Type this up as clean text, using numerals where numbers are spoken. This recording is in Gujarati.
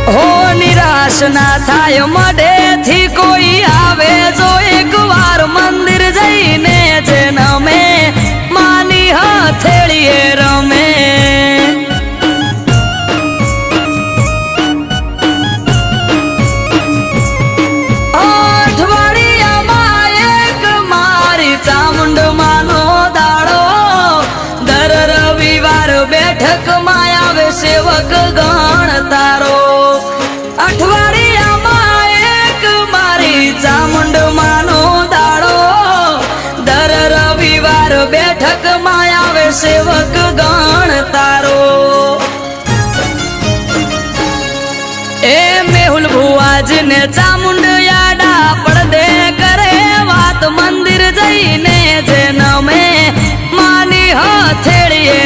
હો નિરાશ ના થાય મઢેથી કોઈ આવે જો એકવાર મંદિર જઈને જન્મે માની હથેળીએ રમે અઠવાડિયામાં એક મારી ચામુંડ માનો દાડો દર રવિવાર બેઠકમાં આવે સેવક ગણ તારો અઠવાડિયામાં એક મારી ચામુંડ માનો દાડો દર રવિવાર બેઠકમાં આવે સેવક ગણ તારો એ મેહુલ ભુવાજીને ચામુંડ યાડા પડદે કરે વાત મંદિર જઈને જે નમે માની હથેળીએ